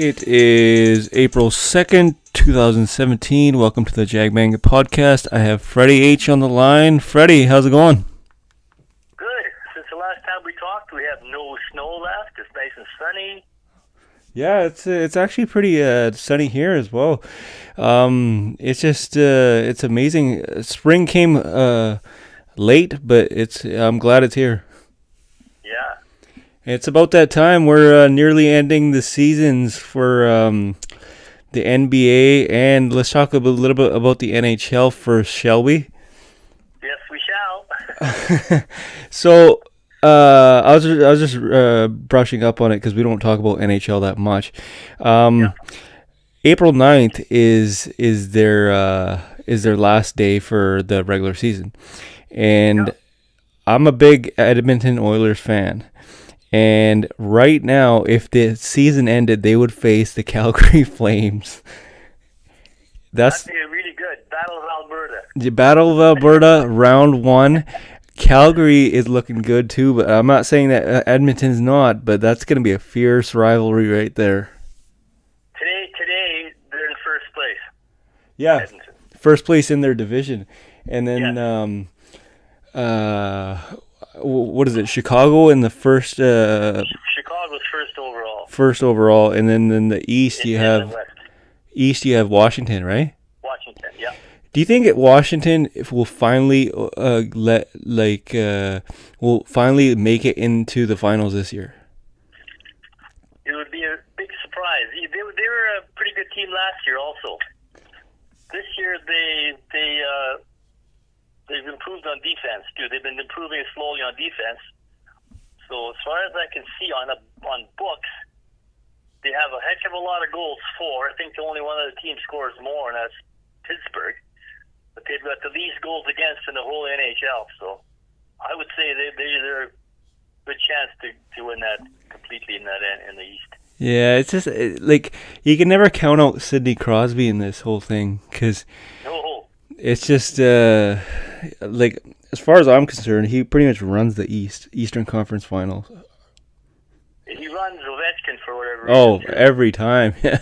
It is April 2nd, 2017. Welcome to the Jagbang podcast. I have Freddie H. on the line. Freddie, how's it going? Good. Since the last time we talked, we have no snow left. It's nice and sunny. Yeah, it's actually pretty sunny here as well. It's amazing. Spring came late, but I'm glad it's here. Yeah. It's about that time. We're nearly ending the seasons for the NBA, and let's talk a little bit about the NHL first, shall we? Yes, we shall. So, I was just brushing up on it because we don't talk about NHL that much. April 9th is their last day for the regular season, and I'm a big Edmonton Oilers fan. And right now, if the season ended, they would face the Calgary Flames. That'd be really good. Battle of Alberta. The Battle of Alberta, round one. Calgary is looking good too, but I'm not saying that Edmonton's not, but that's going to be a fierce rivalry right there. Today they're in first place. Yeah, Edmonton. First place in their division. And then, what is it? Chicago in the first. Chicago's First overall, and then in the East in the West. you have Washington, right? Washington, yeah. Do you think Washington will finally will finally make it into the finals this year? It would be a big surprise. They were a pretty good team last year, also. This year they've improved on defense too. They've been improving slowly on defense. So as far as I can see on books, they have a heck of a lot of goals for. I think the only one of the team scores more, and that's Pittsburgh. But they've got the least goals against in the whole NHL. So I would say they're a good chance to win that completely in the East. Yeah, it's just like you can never count out Sidney Crosby in this whole thing because it's just like as far as I'm concerned, he pretty much runs the Eastern Conference Finals. He runs Ovechkin for whatever reason. Oh, every time, yeah.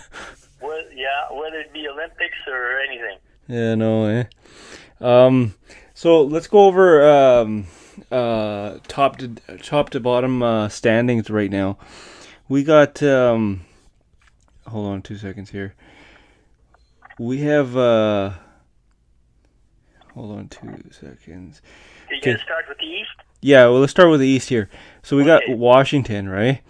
Whether it be Olympics or anything. Yeah, no, so let's go over top to bottom standings right now. We got hold on 2 seconds here. We have hold on 2 seconds. Are you gonna start with the East? Yeah, well, let's start with the East here. So we got Washington, right?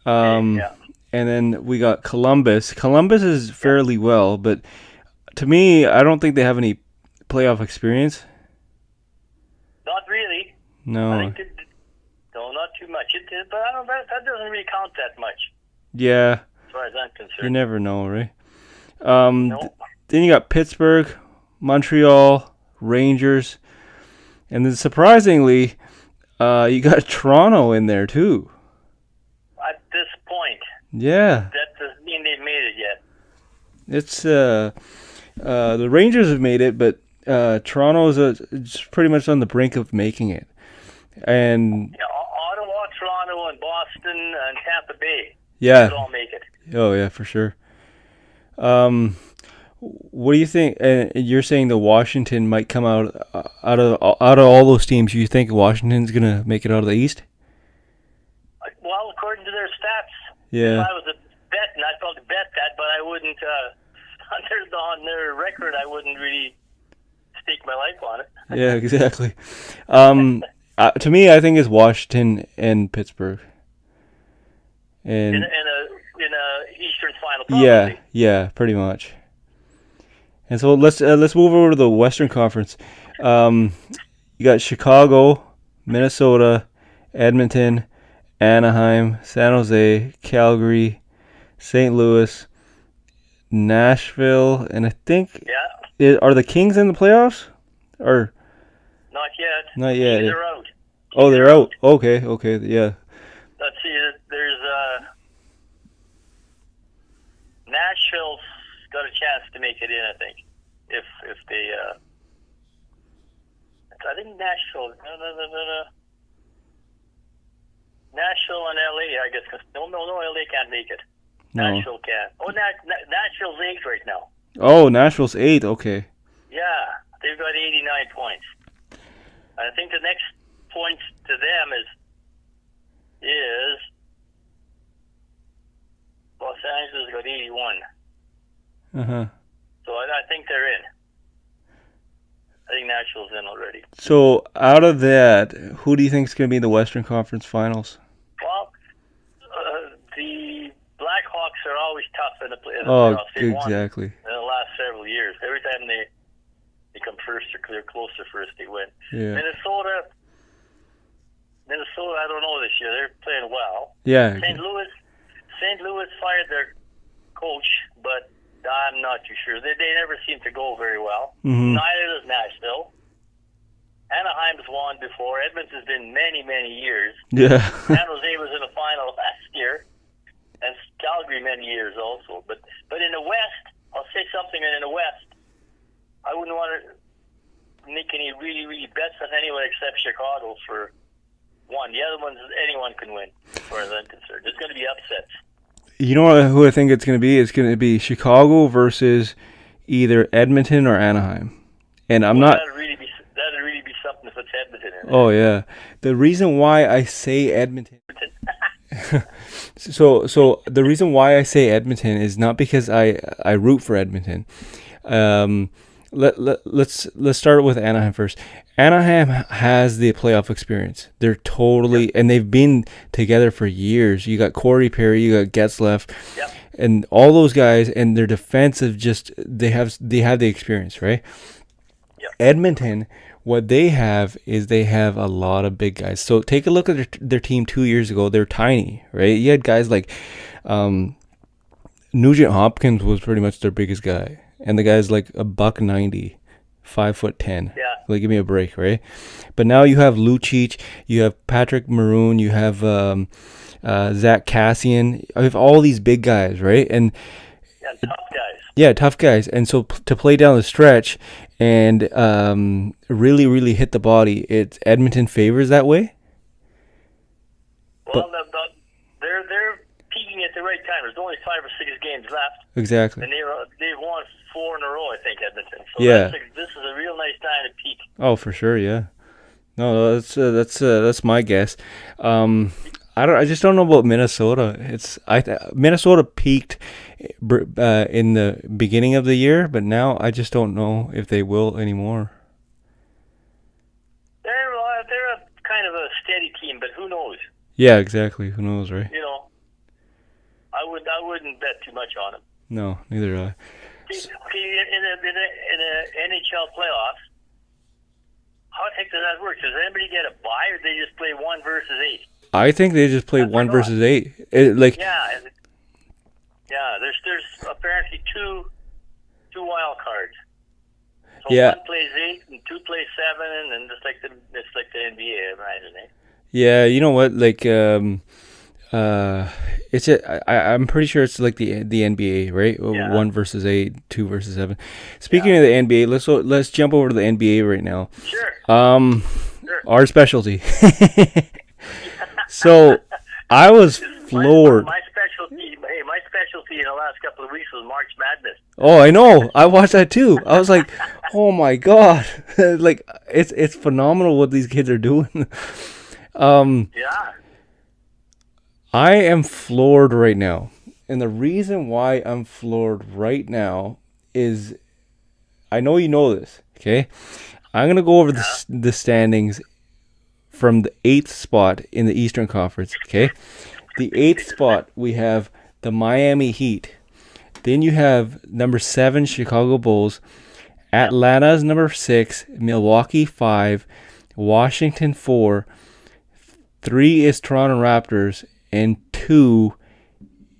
Yeah. And then we got Columbus. Columbus is fairly well, but to me, I don't think they have any playoff experience. Not really. No. No, not too much. But I don't. That doesn't really count that much. Yeah. As far as I'm concerned. You never know, right? No. Then you got Pittsburgh, Montreal, Rangers, and then surprisingly, you got Toronto in there too. At this point. Yeah. That doesn't mean they've made it yet. It's the Rangers have made it, but Toronto is pretty much on the brink of making it. And Ottawa, Toronto, and Boston and Tampa Bay. Yeah. Should all make it. Oh yeah, for sure. What do you think? You're saying that Washington might come out of all those teams. You think Washington's gonna make it out of the East? Well, according to their stats, Yeah. if I was a bet, and I'd probably bet that, but I wouldn't. On their record, I wouldn't really stake my life on it. Yeah, exactly. To me, I think it's Washington and Pittsburgh. And in a Eastern final. Probably. yeah, pretty much. And so let's move over to the Western Conference. You got Chicago, Minnesota, Edmonton, Anaheim, San Jose, Calgary, St. Louis, Nashville, and I think are the Kings in the playoffs? Or not yet. Not yet. They're out. Oh, they're out. Okay, yeah. Let's see. There's Nashville's got a chance to make it in. I think if they. I think Nashville. No. Nashville and LA, I guess. No, LA can't make it. No. Nashville can't. Oh, Nashville's 8th right now. Oh, Nashville's 8th. Okay. Yeah, they've got 89 points. I think the next points to them is Los Angeles got 81. So I think they're in. I think Nashville's in already. So out of that, who do you think is going to be in the Western Conference Finals? Well, the Blackhawks are always tough in the playoffs. They've exactly. won in the last several years. Every time they come first or they're close to first, they win. Yeah. Minnesota, I don't know this year. They're playing well. Yeah. St. Louis fired their coach, but I'm not too sure. They never seem to go very well. Mm-hmm. Neither does Nashville. Anaheim's won before. Edmonton's been many, many years. Yeah. San Jose was in the final last year, and Calgary many years also. But in the West, I'll say something. In the West, I wouldn't want to make any really, really bets on anyone except Chicago for one. The other ones, anyone can win, as far as I'm concerned. There's going to be upsets. You know who I think it's going to be? It's going to be Chicago versus either Edmonton or Anaheim. And I'm not... That'd really be something if it's Edmonton in there. Oh, yeah. The reason why I say Edmonton... So the reason why I say Edmonton is not because I root for Edmonton. Let's start with Anaheim first. Anaheim has the playoff experience. They're totally, and they've been together for years. You got Corey Perry, you got Getzlaf, and all those guys, and their defensive they have the experience, right? Yep. Edmonton, what they have is they have a lot of big guys. So take a look at their team 2 years ago. They're tiny, right? You had guys like Nugent Hopkins was pretty much their biggest guy. And the guy's like $190, 5'10". Yeah. Like, give me a break, right? But now you have Lucic, you have Patrick Maroon, you have Zach Cassian. You have all these big guys, right? And tough guys. Yeah, tough guys. And so to play down the stretch and really, really hit the body, Edmonton favors that way. Well, they're peaking at the right time. There's only 5 or 6 games left. Exactly. And they've won 4 in a row, I think, Edmonton. So yeah. This is a real nice time to peak. Oh, for sure, yeah. No, that's my guess. I just don't know about Minnesota. Minnesota peaked in the beginning of the year, but now I just don't know if they will anymore. They're a kind of a steady team, but who knows? Yeah, exactly. Who knows, right? You know, I wouldn't bet too much on them. No, neither do I. Okay, in the NHL playoffs, how the heck does that work? Does anybody get a bye, or they just play 1 versus 8? I think they just play 1 versus 8. Yeah. There's apparently two wild cards. So yeah. 1 plays 8 and 2 plays 7, and it's like the NBA, I imagine. Eh? Yeah, you know what? Like, I'm pretty sure it's like the NBA, right? Yeah. 1 versus 8, 2 versus 7. Speaking of the NBA, let's jump over to the NBA right now. Sure. Sure. Our specialty. So I was floored. My specialty in the last couple of weeks was March Madness. Oh, I know. I watched that too. I was like, oh my god, like it's phenomenal what these kids are doing. Yeah. I am floored right now. And the reason why I'm floored right now is, I know you know this, okay? I'm going to go over the standings from the 8th spot in the Eastern Conference, okay? The 8th spot, we have the Miami Heat. Then you have number 7, Chicago Bulls. Atlanta's number 6, Milwaukee 5, Washington 4, 3 is Toronto Raptors, and 2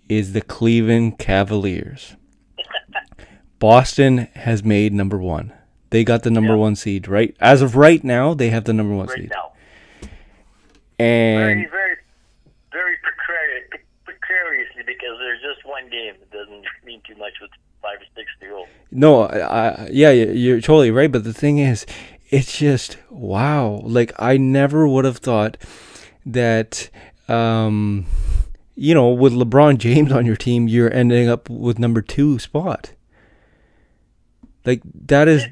is the Cleveland Cavaliers. Boston has made number 1. They got the number 1 seed, right? As of right now, they have the number 1 seed. Now. And very, very, very precariously, because there's just one game. It doesn't mean too much with 5 or 6 to go. No, yeah, you're totally right. But the thing is, it's just, wow. Like, I never would have thought that, with LeBron James on your team, you're ending up with number 2 spot. Like, that is...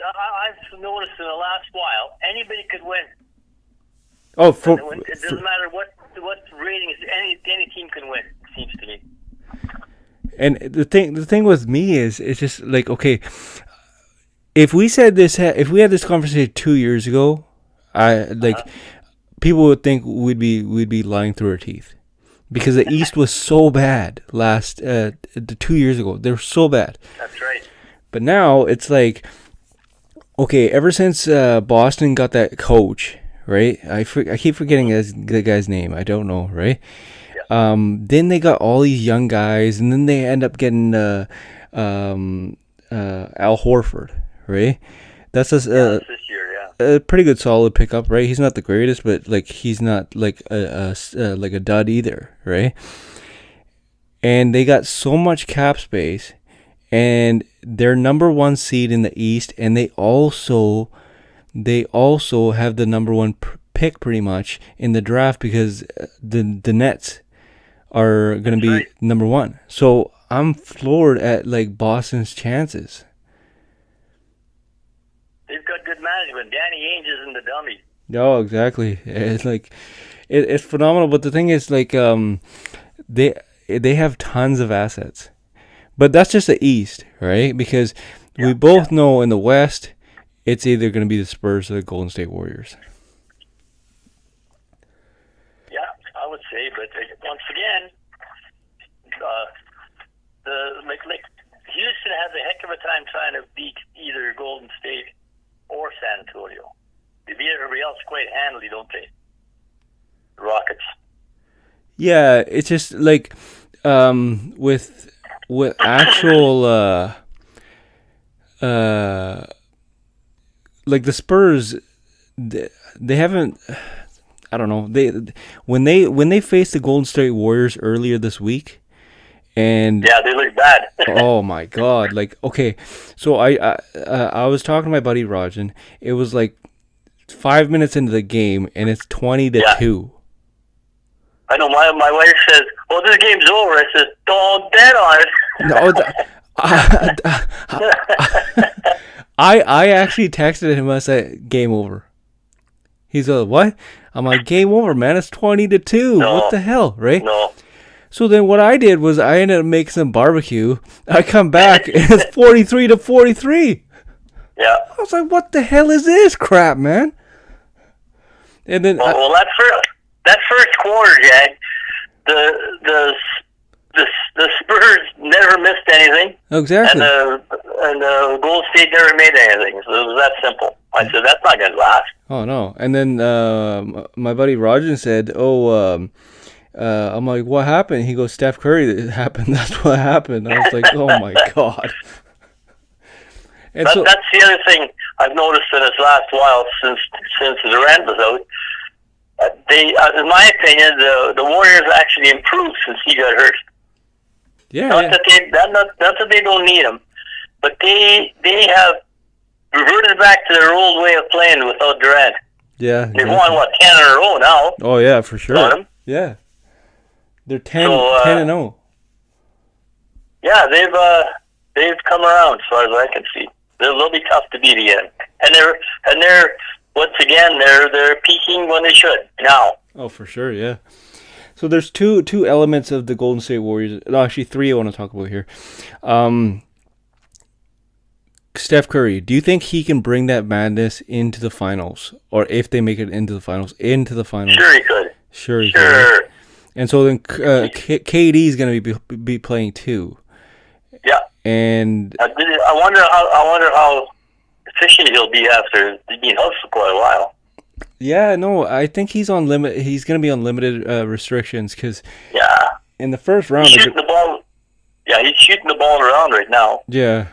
I've noticed in the last while, anybody could win. Oh, it doesn't matter what ratings, any team can win, it seems to me. And the thing with me is, it's just like, okay, if we had this conversation 2 years ago, people would think we'd be lying through our teeth, because the East was so bad 2 years ago. They were so bad. That's right. But now it's like, okay, ever since Boston got that coach, right? I keep forgetting the guy's name. I don't know, right? Yeah. Then they got all these young guys, and then they end up getting Al Horford, right? That's this year, yeah. A pretty good solid pickup, right? He's not the greatest, but like he's not like a dud either, right? And they got so much cap space, and they're number 1 seed in the East, and they also have the number 1 pick pretty much in the draft, because the Nets are going to be number 1. So I'm floored at like Boston's chances. They've got good management. Danny Ainge isn't the dummy. No, exactly. It's like it's phenomenal. But the thing is, like, they have tons of assets. But that's just the East, right? Because we both know in the West, it's either going to be the Spurs or the Golden State Warriors. Yeah, I would say. But once again, Houston has a heck of a time trying to beat either Golden State or San Antonio. They beat everybody else quite handily, don't they? The Rockets. Yeah, it's just like with actual like the Spurs, they haven't. I don't know. When they faced the Golden State Warriors earlier this week, and yeah, they look bad. Oh my God! Like, okay, so I was talking to my buddy Rajan. It was like 5 minutes into the game, and it's 20-2. I know. My wife says, "Well, this game's over." I said, "Don't bet on it." No, I actually texted him. I said, "Game over." He's like, "What?" I'm like, "Game over, man. It's 20-2. No. What the hell, right?" No. So then what I did was I ended up making some barbecue. I come back, and it's 43-43. Yeah. I was like, "What the hell is this crap, man?" And then well, that first quarter, Jack, the Spurs never missed anything. Exactly. And the Golden State never made anything. So it was that simple. I said, that's not going to last. Oh, no. And then my buddy Rajan said, I'm like, what happened? He goes, Steph Curry, it happened. That's what happened. I was like, oh, my God. And that's the other thing I've noticed in this last while since Durant was out. In my opinion, the Warriors actually improved since he got hurt. Yeah. Not that they don't need him, but they have reverted back to their old way of playing without Durant. Yeah. They've won 10 in a row now. Oh yeah, for sure. Yeah. They're 10-0. Yeah, they've come around as far as I can see. They'll be tough to beat again, and they're once again they're peaking when they should now. Oh, for sure, yeah. So there's two elements of the Golden State Warriors. No, actually, 3 I want to talk about here. Steph Curry, do you think he can bring that madness into the finals, or if they make it into the finals? Sure, he could. Sure, he could. And so then KD is going to be playing too. Yeah. And I wonder how efficient he'll be after being out for quite a while. Yeah, no, I think he's on limit. He's going to be on limited restrictions because in the first round, he's shooting the ball. Yeah, he's shooting the ball around right now. Yeah.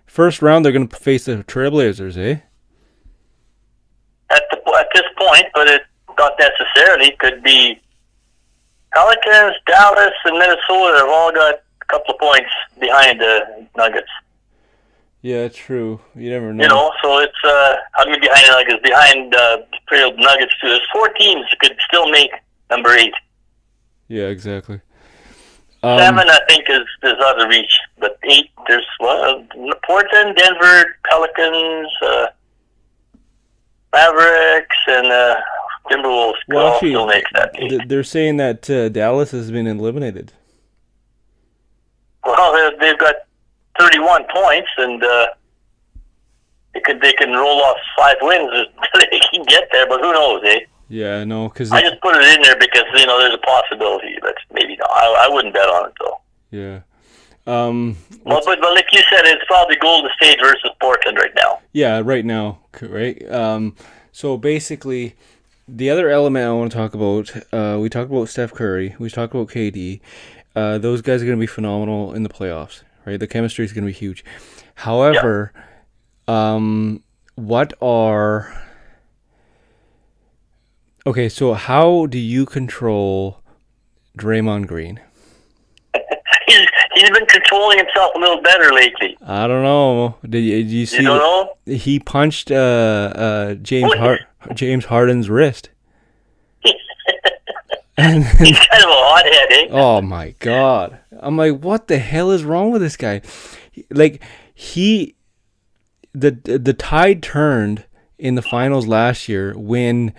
First round, they're going to face the Trailblazers, eh? At this point, but it not necessarily. Could be Pelicans, Dallas, and Minnesota have all got a couple of points behind the Nuggets. Yeah, true. You never know. You know, so it's behind the Nuggets, behind the Nuggets too. There's 4 teams that could still make number 8. Yeah, exactly. 7, I think, is out of reach. But 8, there's Portland, Denver, Pelicans, Mavericks, and Timberwolves Well, still makes that 8. they're saying that Dallas has been eliminated. Well, they've got 31 points, and they can roll off 5 wins. They can get there, but who knows, eh? Yeah, no, because I just put it in there because there's a possibility, but maybe not. I wouldn't bet on it though. Yeah. But like you said, it's probably Golden State versus Portland right now. Yeah, right now, right? So basically, the other element I want to talk about, we talked about Steph Curry, we talked about KD. Those guys are going to be phenomenal in the playoffs, right? The chemistry is going to be huge. However, what are... Okay, so how do you control Draymond Green? He's been controlling himself a little better lately. I don't know. Did you see? You don't know? He punched James Harden's wrist. And He's kind of a hothead, eh? Oh my God! I'm like, what the hell is wrong with this guy? Like the tide turned in the finals last year when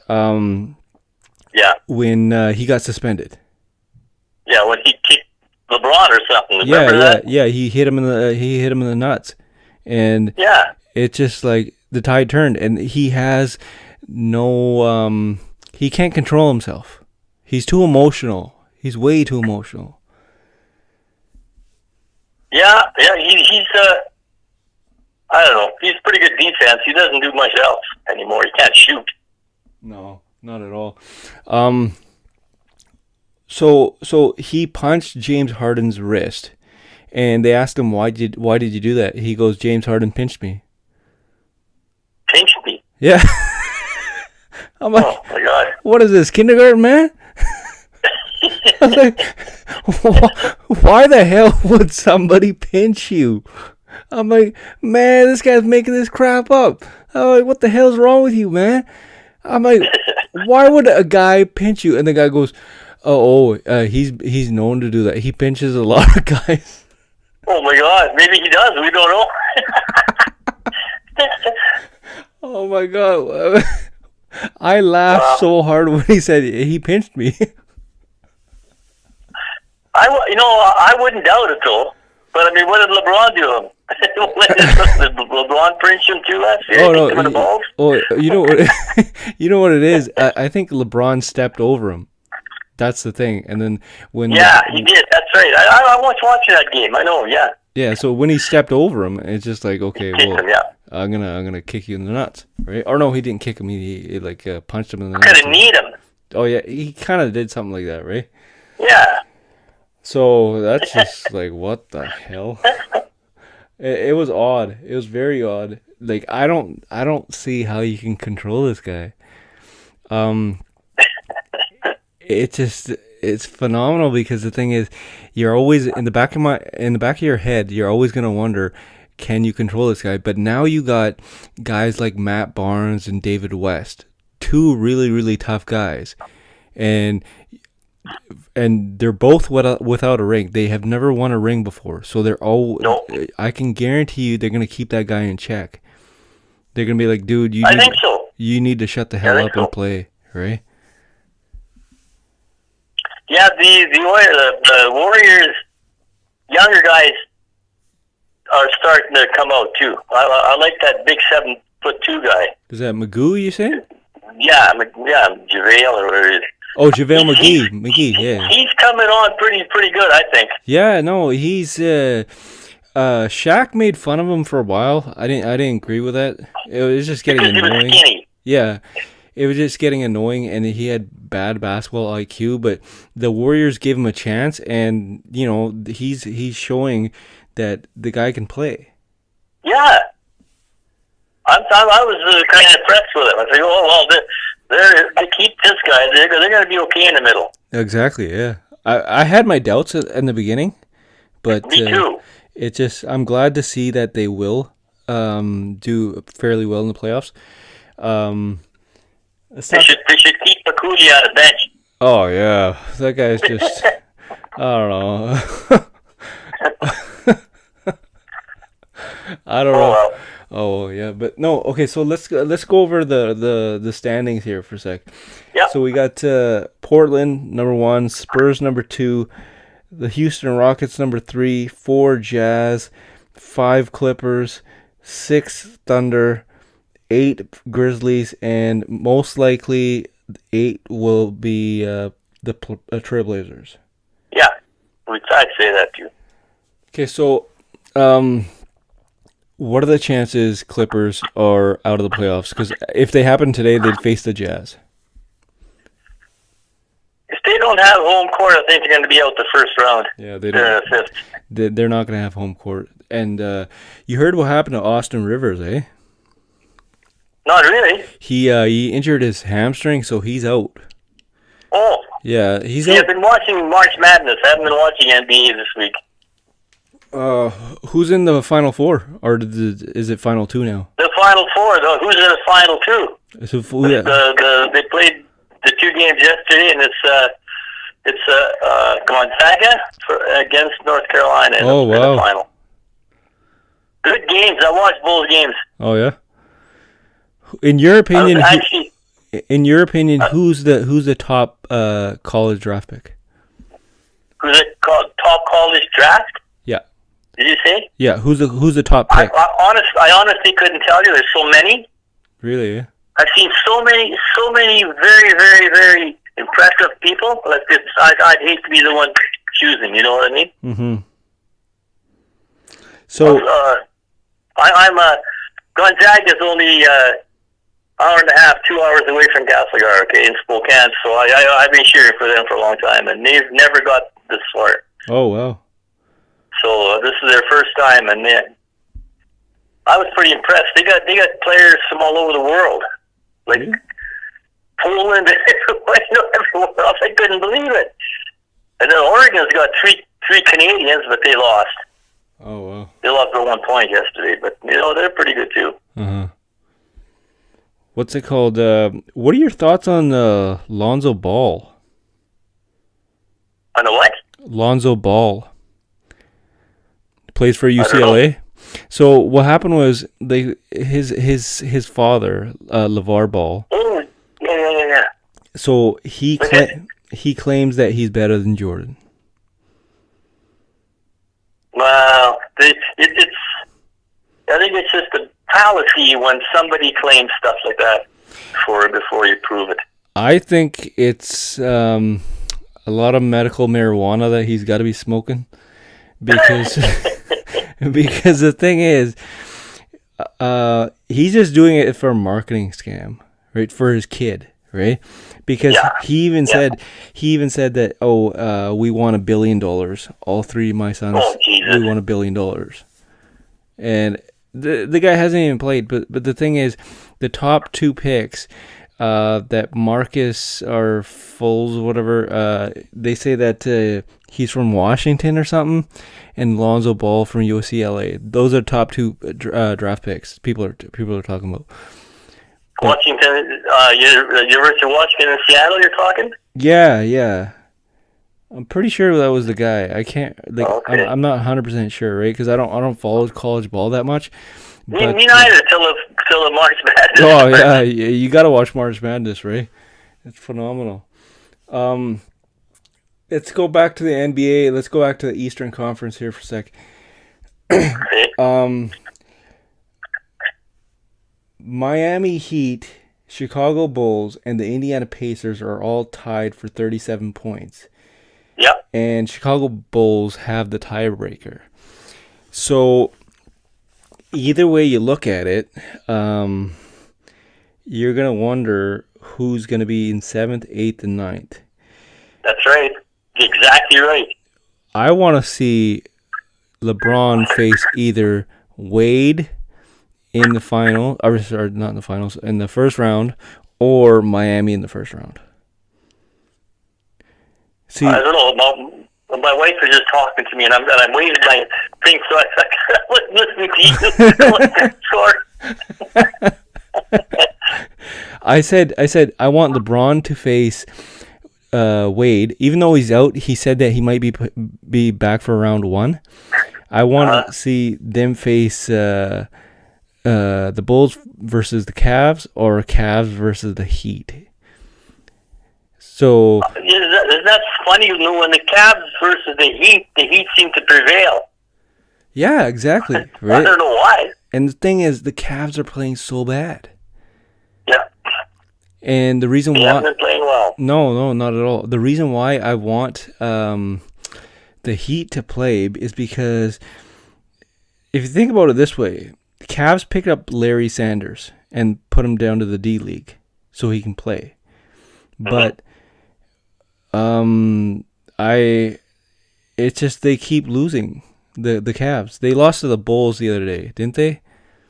he got suspended. Yeah, when he kicked LeBron or something. Remember that? Yeah. He hit him in the nuts, and it just like the tide turned, and he has no he can't control himself. He's too emotional. He's way too emotional. Yeah. He's I don't know. He's pretty good defense. He doesn't do much else anymore. He can't shoot. No, not at all. So he punched James Harden's wrist, and they asked him why did you do that? He goes, James Harden pinched me. Pinched me? Yeah. I'm like, oh my God! What is this, kindergarten, man? I was like, why the hell would somebody pinch you? I'm like, man, this guy's making this crap up. I'm like, what the hell's wrong with you, man? I'm like, why would a guy pinch you? And the guy goes, he's known to do that. He pinches a lot of guys. Oh my God, maybe he does. We don't know. Oh my God. I laughed so hard when he said he pinched me. I wouldn't doubt it though. But I mean, what did LeBron do to him? Did LeBron pinch him too last year? You know what? You know what it is. I think LeBron stepped over him. That's the thing. And then when he did. That's right. I was watching that game. I know. Yeah. Yeah. So when he stepped over him, it's just like, okay, well, him, yeah. I'm gonna kick you in the nuts, right? Or no, he didn't kick him. He punched him in the nuts. Could have kneed him. Oh yeah, he kind of did something like that, right? Yeah. So that's just like, what the hell? It was odd. It was very odd. Like I don't see how you can control this guy. It's phenomenal because the thing is, you're always in the back of your head, you're always gonna wonder, can you control this guy? But now you got guys like Matt Barnes and David West, two really, really tough guys, and they're both without a ring. They have never won a ring before, so they're all. No. I can guarantee you, they're gonna keep that guy in check. They're gonna be like, dude, I think so. You need to shut the hell up and play, right? Yeah, the Warriors, younger guys are starting to come out too. I like that big 7'2" guy. Is that Magoo you saying? Yeah, JaVale or whatever it is. Oh, JaVale McGee, yeah. He's coming on pretty good, I think. Yeah, no, he's Shaq made fun of him for a while. I didn't agree with that. It was just getting annoying. He was skinny. Yeah. It was just getting annoying, and he had bad basketball IQ, but the Warriors gave him a chance, and he's showing that the guy can play. Yeah. I was kind of impressed with him. I think, oh well, they keep this guy. They're going to be okay in the middle. Exactly. Yeah. I had my doubts in the beginning, but me too. I'm glad to see that they will do fairly well in the playoffs. They should keep Pakuli on the bench. Oh yeah, that guy's just I don't know. I don't Oh know. well. Oh yeah, but no. Okay, so let's go over the standings here for a sec. Yep. So we got Portland number 1, Spurs number 2, the Houston Rockets number 3, 4 Jazz, 5 Clippers, 6 Thunder, 8 Grizzlies, and most likely 8 will be the Trailblazers. Yeah. I'd say that too. Okay, so um, what are the chances Clippers are out of the playoffs? Because if they happen today, they'd face the Jazz. If they don't have home court, I think they're going to be out the first round. Yeah, they They're don't. in the fifth. They're not going to have home court. And you heard what happened to Austin Rivers, eh? Not really. He injured his hamstring, so he's out. Oh. Yeah, he's See, out. I've been watching March Madness. I haven't been watching NBA this week. Who's in the Final Four, or is it Final Two now? The Final Four, though. Who's in the Final Two? So, yeah. They played the 2 games yesterday, and it's Gonzaga against North Carolina in the final. Good games. I watched both games. Oh yeah. In your opinion, who's the top college draft pick? Who's it called? Top college draft? Yeah. Did you say? Yeah. Who's the top pick? I honestly couldn't tell you. There's so many. Really? Yeah? I've seen so many very, very, very impressive people. Like I'd hate to be the one choosing. You know what I mean? Mm-hmm. So I'm Gonzaga's only hour and a half, 2 hours away from Castlegar, okay, in Spokane. So I've been cheering for them for a long time, and they've never got this far. Oh wow! So this is their first time, and I was pretty impressed. They got players from all over the world, like Poland, everywhere else. I couldn't believe it. And then Oregon's got three Canadians, but they lost. Oh wow! They lost by 1 point yesterday, but they're pretty good too. Uh-huh. What's it called? What are your thoughts on Lonzo Ball? On the what? Lonzo Ball plays for UCLA. So what happened was his father, LeVar Ball. Oh, yeah. So he claims that he's better than Jordan. Well, I think it's just a fallacy when somebody claims stuff like that before you prove it. I think it's a lot of medical marijuana that he's got to be smoking, because because the thing is, he's just doing it for a marketing scam, right? For his kid, right? Because he even said that we want $1 billion. All 3 of my sons, we want $1 billion, and the guy hasn't even played. But the thing is, the top 2 picks, that Marcus or Foles, whatever, they say that he's from Washington or something, and Lonzo Ball from UCLA. Those are top 2 draft picks. People are talking about. Washington, University of Washington in Seattle. You're talking? Yeah. I'm pretty sure that was the guy. I can't. Okay. I'm not 100% sure, right? Because I don't follow college ball that much. Me neither. Till the March Madness. Oh yeah, you got to watch March Madness, right? It's phenomenal. Let's go back to the NBA. Let's go back to the Eastern Conference here for a sec. Okay. Miami Heat, Chicago Bulls, and the Indiana Pacers are all tied for 37 points. Yep. And Chicago Bulls have the tiebreaker. So either way you look at it, you're going to wonder who's going to be in 7th, 8th, and 9th. That's right. Exactly right. I want to see LeBron face either Wade in the final, or not in the finals, in the first round, or Miami in the first round. See, I don't know. My wife was just talking to me, and I'm waving my thing, so I wasn't listening to you. I said I want LeBron to face Wade, even though he's out, he said that he might be back for round 1. I want to see them face the Bulls versus the Cavs or Cavs versus the Heat. So isn't that funny? When the Cavs versus the Heat seem to prevail. Yeah, exactly. Right? I don't know why. And the thing is, the Cavs are playing so bad. Yeah. And the reason why... They haven't been playing well. No, not at all. The reason why I want the Heat to play is because if you think about it this way, the Cavs picked up Larry Sanders and put him down to the D-League so he can play. But it's just they keep losing, the Cavs. They lost to the Bulls the other day, didn't they?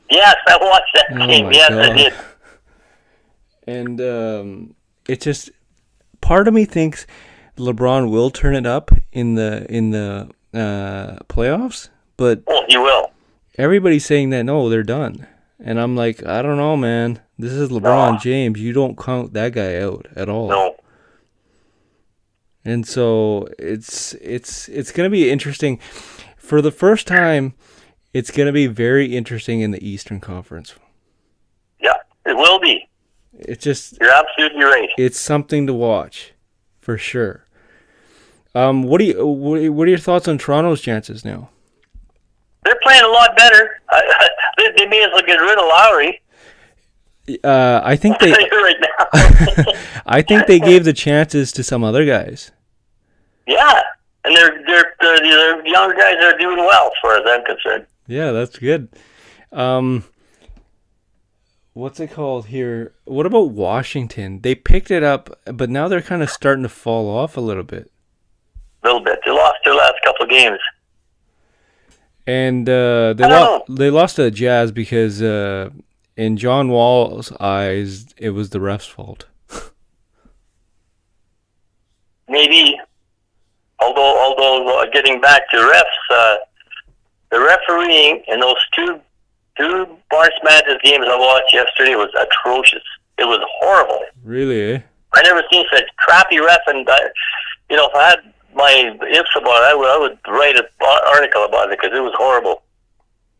Yes, I watched that game. Yes, God. I did. And it just, part of me thinks LeBron will turn it up in the playoffs, but he will. Everybody's saying that no, they're done, and I'm like, I don't know, man. This is LeBron James. You don't count that guy out at all. No. And so it's gonna be interesting. For the first time, it's gonna be very interesting in the Eastern Conference. Yeah, it will be. It's just, you're absolutely right. It's something to watch, for sure. What are your thoughts on Toronto's chances now? They're playing a lot better. They may as well get rid of Lowry. I think they. Right now. I think they gave the chances to some other guys. Yeah, and they're younger guys are doing well, as far as I'm concerned. Yeah, that's good. What's it called here? What about Washington? They picked it up, but now they're kind of starting to fall off a little bit. A little bit. They lost their last couple of games. And they lost to the Jazz because in John Wall's eyes, it was the ref's fault. Maybe. Although getting back to refs, the refereeing in those two March Madness games I watched yesterday was atrocious. It was horrible. Really, eh? I never seen such crappy ref, and if I had my ifs about it, I would write an article about it because it was horrible.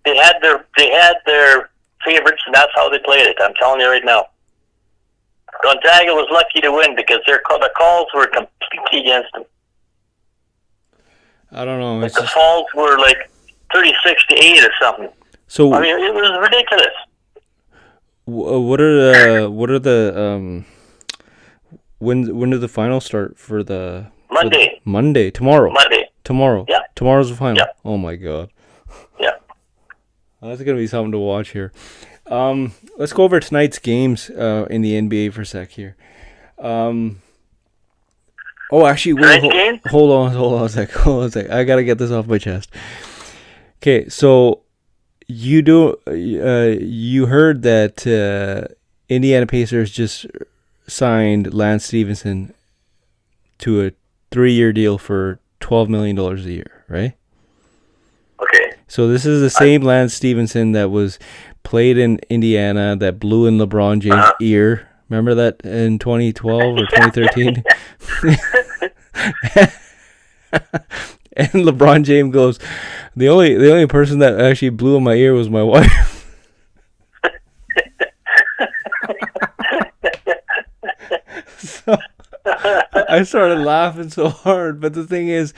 They had their favorites, and that's how they played it. I'm telling you right now. Gonzaga was lucky to win because the calls were completely against them. I don't know. The calls were like 36-8 or something. So I mean, it was ridiculous. What are the when do the finals start for the Monday? Monday, tomorrow. Tomorrow. Yeah. Tomorrow's the final. Yeah. Oh my God. Yeah. That's gonna be something to watch here. Let's go over tonight's games in the NBA for a sec here. Actually, wait, hold on a sec. I gotta get this off my chest. Okay, so you heard that Indiana Pacers just signed Lance Stevenson to a 3-year deal for $12 million a year, right? Okay. So this is the same Lance Stevenson that was played in Indiana that blew in LeBron James' ear. Remember that in 2012 or 2013? And LeBron James goes, the only person that actually blew in my ear was my wife. So I started laughing so hard. But the thing is,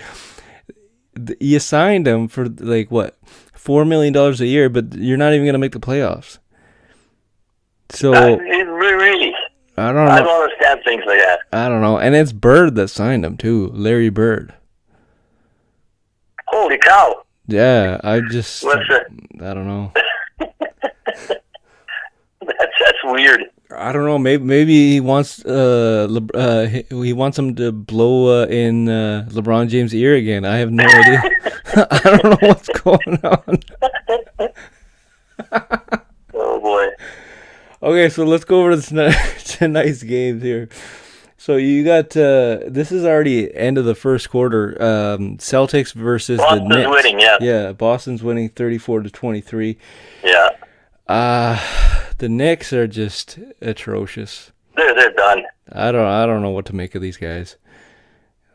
you signed him for like what, $4 million a year, but you're not even going to make the playoffs. So really, I don't know. I don't understand things like that. I don't know. And it's Bird that signed him too, Larry Bird. Holy cow! Yeah, I don't know. That's weird. I don't know. Maybe he wants he wants him to blow in LeBron James' ear again. I have no idea. I don't know what's going on. Oh boy. Okay, so let's go over to tonight's games here. So you got this is already end of the first quarter. Celtics versus Boston's the Knicks. Winning, yeah. Yeah, Boston's winning 34-23. Yeah. The Knicks are just atrocious. They're done. I don't know what to make of these guys.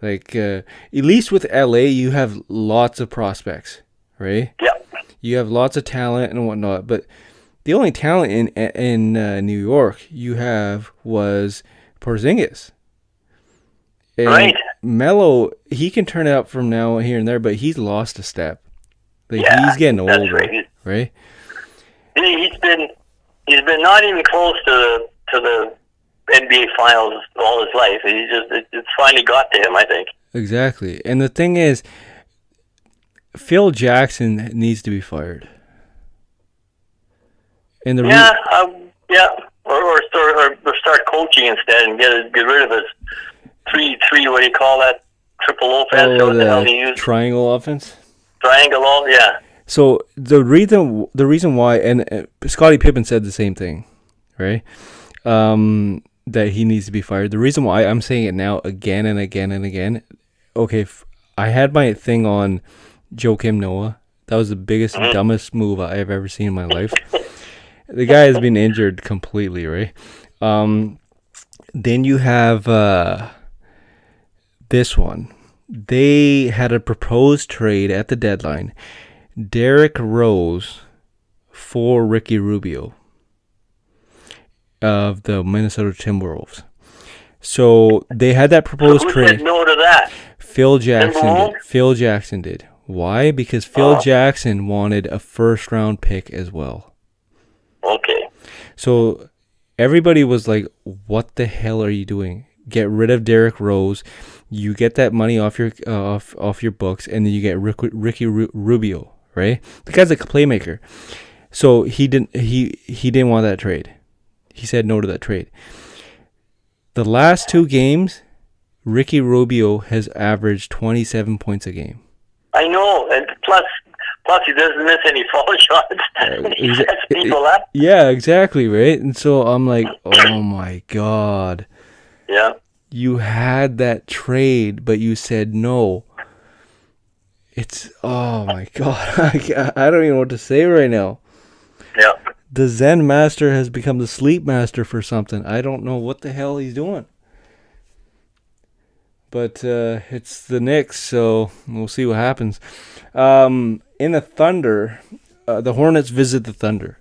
Like, at least with LA, you have lots of prospects, right? Yeah. You have lots of talent and whatnot, but the only talent in New York you have was Porzingis. And Right. Melo, he can turn it up from now here and there, but he's lost a step. Like, Yeah, he's getting that's older, right. right? He's been not even close to the NBA Finals all his life. It's finally got to him, I think. Exactly. And the thing is, Phil Jackson needs to be fired. And the yeah, or start coaching instead and get rid of his three. What do you call that? Triple offense. What the hell do you use? Triangle offense. Triangle, yeah. So the reason why, and Scottie Pippen said the same thing, right? That he needs to be fired. The reason why I'm saying it now again and again and again. Okay, I had my thing on Joakim Noah. That was the biggest, dumbest move I've ever seen in my life. The guy has been injured completely, right? Then you have this one. They had a proposed trade at the deadline. Derrick Rose for Ricky Rubio of the Minnesota Timberwolves. So they had that proposed trade. Who said no to that? Phil Jackson did. Why? Because Phil Jackson wanted a first-round pick as well. Okay. So everybody was like, what the hell are you doing? Get rid of Derrick Rose. You get that money off your off your books, and then you get Ricky Rubio, right? The guy's like a playmaker. So he didn't want that trade. He said no to that trade. The last 2 games, Ricky Rubio has averaged 27 points a game. I know, and plus he doesn't miss any foul shots. He sets people up. Yeah, exactly, right? And so I'm like, oh my God. Yeah. You had that trade, but you said no. It's, oh my God. I don't even know what to say right now. Yeah. The Zen Master has become the Sleep Master for something. I don't know what the hell he's doing. But it's the Knicks, so we'll see what happens. In the Thunder, the Hornets visit the Thunder.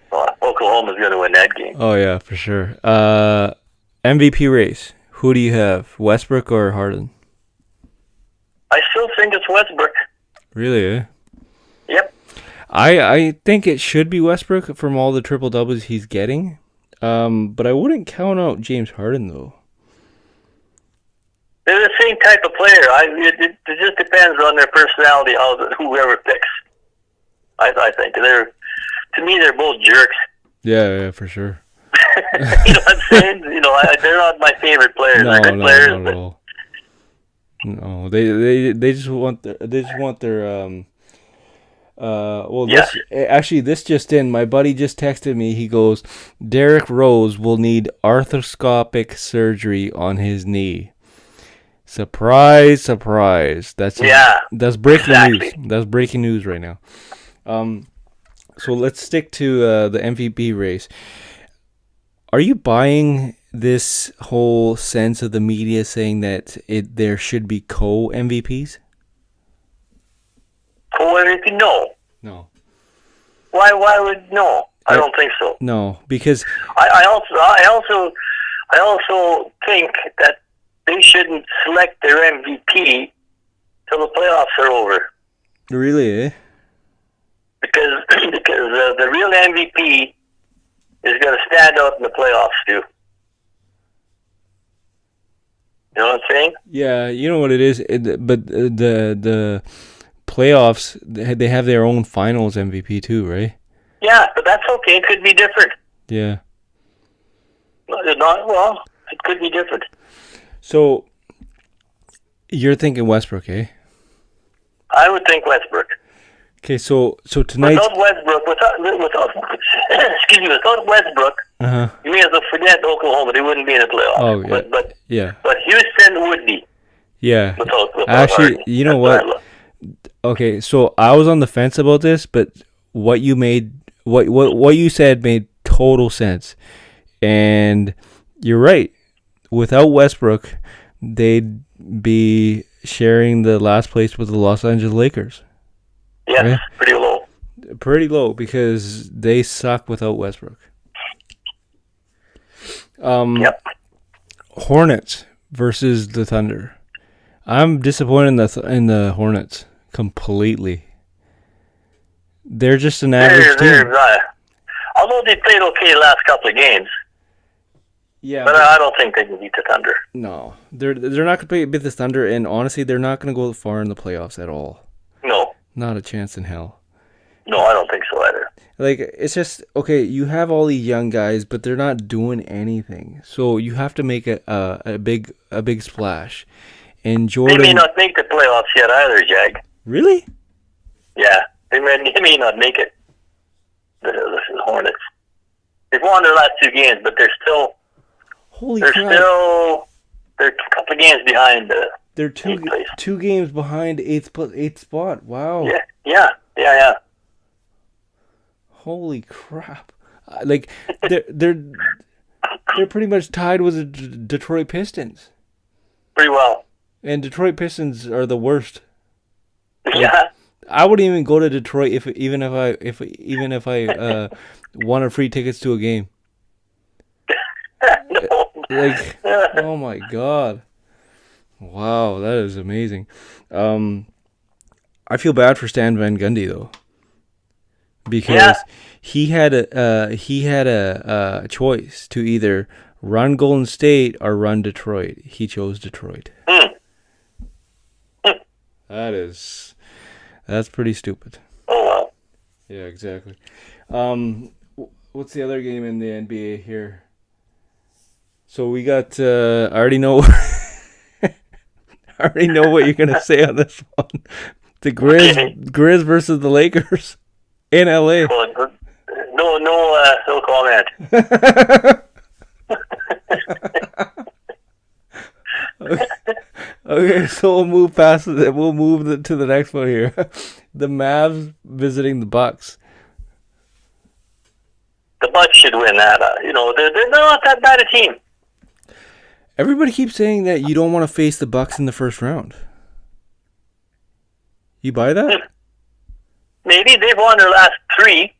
Well, Oklahoma's going to win that game. Oh, yeah, for sure. MVP race. Who do you have, Westbrook or Harden? I still think it's Westbrook. Really, eh? Yep. I think it should be Westbrook from all the triple doubles he's getting. But I wouldn't count out James Harden, though. They're the same type of player. It just depends on their personality, whoever picks. I think to me they're both jerks. Yeah, for sure. You know what I'm saying? They're not my favorite players. They're good players. Not at all. No, they just want their this just in. My buddy just texted me. He goes, Derrick Rose will need arthroscopic surgery on his knee. Surprise, surprise. That's breaking news. That's breaking news right now. So let's stick to the MVP race. Are you buying this whole sense of the media saying that there should be co-MVPs? Co-MVP? No. Why would no? I don't think so. No, because I also think that they shouldn't select their MVP till the playoffs are over. Really, eh? Because the real MVP is going to stand out in the playoffs too. You know what I'm saying? Yeah, you know what it is. But the playoffs, they have their own finals MVP too, right? Yeah, but that's okay. It could be different. Yeah. It could be different. So, you're thinking Westbrook, eh? I would think Westbrook. Okay, so tonight. Without Westbrook, without Westbrook, you may as well forget Oklahoma. They wouldn't be in the playoffs. Oh, yeah. But Houston would be. Yeah. Without Actually, Harden. you know what? Okay, so I was on the fence about this, but what you said made total sense, and you're right. without Westbrook, they'd be sharing the last place with the Los Angeles Lakers. Yes, right? pretty low. Pretty low because they suck without Westbrook. Yep. Hornets versus the Thunder. I'm disappointed in the Hornets completely. They're just an average team. Although they played okay the last couple of games. Yeah, but I don't think they can beat the Thunder. No, they're not going to beat the Thunder, and honestly, they're not going to go far in the playoffs at all. No. Not a chance in hell. No, I don't think so either. Like, it's just, okay, you have all these young guys, but they're not doing anything. So you have to make a big splash. And Jordan... They may not make the playoffs yet either, Jag. Really? Yeah, they may not make it. The Hornets. They've won their last 2 games, but they're still... They're a couple of games behind the... They're 2 games behind eighth spot. Wow. Yeah. Holy crap! Like they're pretty much tied with the Detroit Pistons. Pretty well. And Detroit Pistons are the worst. Yeah. I wouldn't even go to Detroit even if I wanted free tickets to a game. No. Like, oh my god. Wow, that is amazing. I feel bad for Stan Van Gundy though, because he had a choice to either run Golden State or run Detroit. He chose Detroit. That's pretty stupid. Oh wow. Yeah, exactly. What's the other game in the NBA here? So we got. I already know. I already know what you're gonna say on this one. The Grizz versus the Lakers in LA. No comment. Okay, so we'll move past it. We'll move to the next one here. The Mavs visiting the Bucks. The Bucks should win that. They're not that bad a team. Everybody keeps saying that you don't want to face the Bucks in the first round. You buy that? Maybe they've won their last 3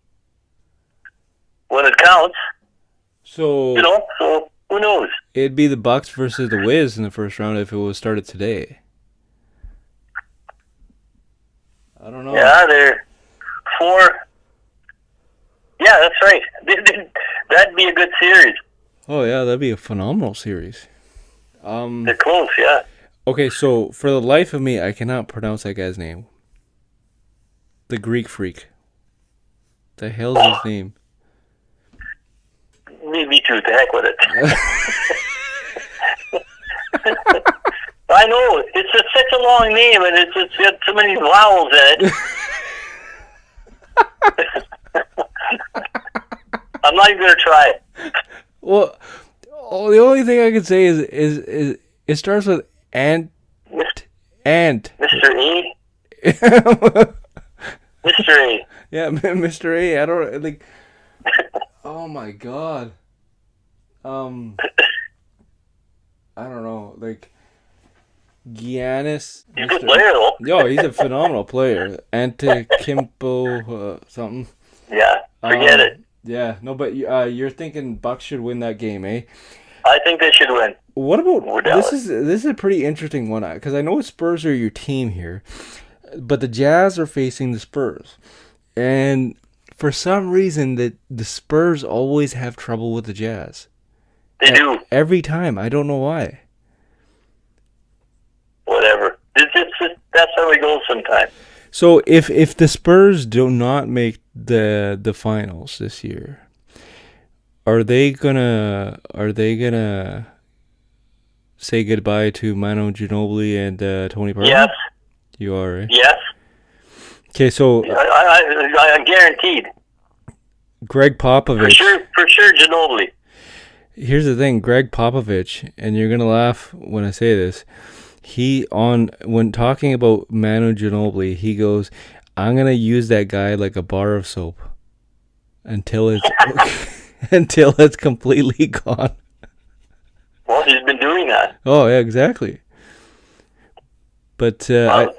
when it counts. So so who knows? It'd be the Bucks versus the Wiz in the first round if it was started today. I don't know. Yeah, they're 4. Yeah, that's right. That'd be a good series. Oh yeah, that'd be a phenomenal series. They're close, yeah. Okay, so for the life of me, I cannot pronounce that guy's name. The Greek Freak. The hell's his name? Me too. The heck with it. I know it's just such a long name, and it's got so many vowels in it. I'm not even gonna try it. Well, the only thing I can say is it starts with ant. Mr. E. Mr. A. Yeah, Mr. A. I don't like. Oh my god. I don't know, like Giannis. He's a good player, though. Yo, he's a phenomenal player. Antetokounmpo something. Yeah, forget it. Yeah, no, but you're thinking Bucks should win that game, eh? I think they should win. What about this? Is a pretty interesting one because I know Spurs are your team here, but the Jazz are facing the Spurs, and for some reason the Spurs always have trouble with the Jazz. They do every time. I don't know why. Whatever. That's how it goes sometimes. So if the Spurs do not make the finals this year, are they gonna say goodbye to Manu Ginobili and Tony Parker? Yes. You are, right? Yes. Okay, so I'm guaranteed. Greg Popovich. For sure, Ginobili. Here's the thing, Greg Popovich, and you're gonna laugh when I say this. When talking about Manu Ginobili, he goes, "I'm gonna use that guy like a bar of soap until it's completely gone." Well, he's been doing that. Oh, yeah, exactly. But Popovich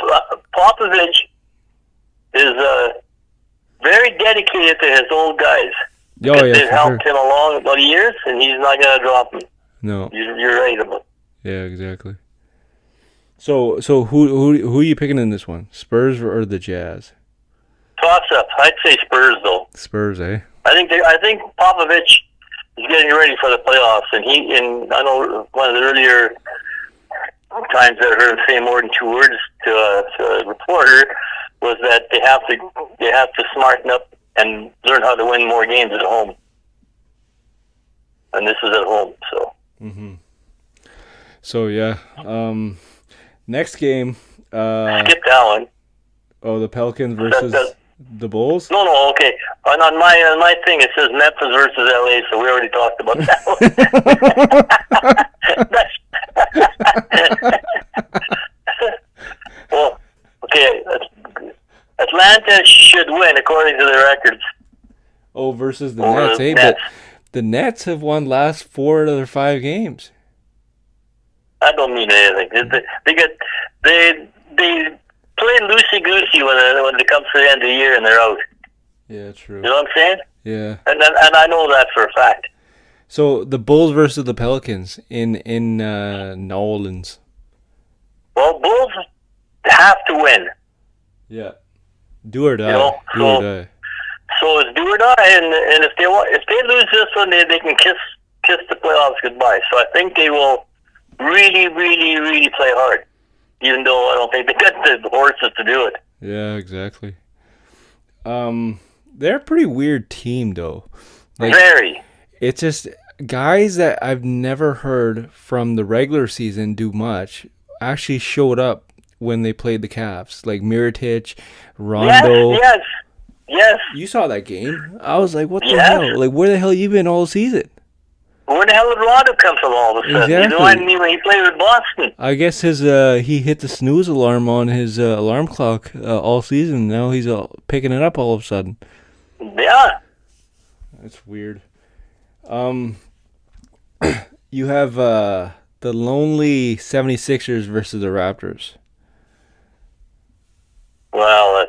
is very dedicated to his old guys. Oh, yeah, they've for helped sure. him along about years, and he's not going to drop them. No. You're right about it. Yeah, exactly. So who are you picking in this one? Spurs or the Jazz? Toss up. I'd say Spurs, though. Spurs, eh? I think Popovich is getting ready for the playoffs, and I know one of the earlier times that I heard him say more than 2 words to a reporter was that they have to smarten up and learn how to win more games at home. And this is at home, so. Mm-hmm. So yeah, next game. Skip that one. Oh, the Pelicans versus the Bulls. No, okay. On my thing, it says Memphis versus LA, so we already talked about that one. Well, okay. Atlanta should win according to the records. Oh, versus the Nets, eh? But the Nets have won last 4 out of their 5 games. That don't mean anything. They play loosey goosey when it comes to the end of the year and they're out. Yeah, true. You know what I'm saying? Yeah. And I know that for a fact. So the Bulls versus the Pelicans in New Orleans. Well, Bulls have to win. Yeah. Do or die. You know, do or die. So it's do or die, and if they lose this one, they can kiss the playoffs goodbye. So I think they will really, really, really play hard, even though I don't think they got the horses to do it. Yeah, exactly. They're a pretty weird team, though. Like, Very. It's just guys that I've never heard from the regular season do much actually showed up when they played the Cavs, like Mirotic, Rondo. Yes. You saw that game. I was like, what the hell? Like, where the hell you been all season? Where the hell did Rondo come from all of a sudden? Exactly. You know, I mean, when he played with Boston. I guess he hit the snooze alarm on his alarm clock all season. Now he's picking it up all of a sudden. Yeah. That's weird. You have the lonely 76ers versus the Raptors. Well,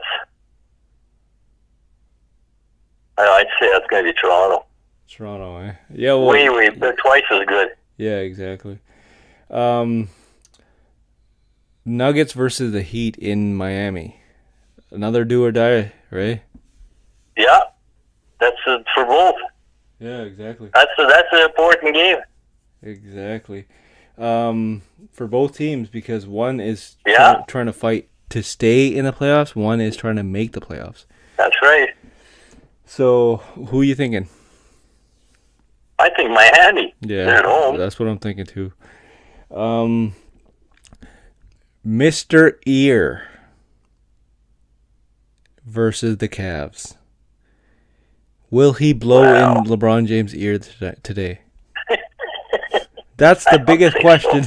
I'd say that's going to be Toronto. Toronto, eh? Yeah, well, way, they're twice as good. Yeah, exactly. Nuggets versus the Heat in Miami. Another do or die, right? Yeah, that's for both. Yeah, exactly. That's an important game. Exactly. For both teams, because one is trying to fight to stay in the playoffs, one is trying to make the playoffs. That's right. So, who are you thinking? I think Miami. Yeah, they're at home. That's what I'm thinking too. Mr. Ear versus the Cavs. Will he blow in LeBron James' ear today? That's the biggest question.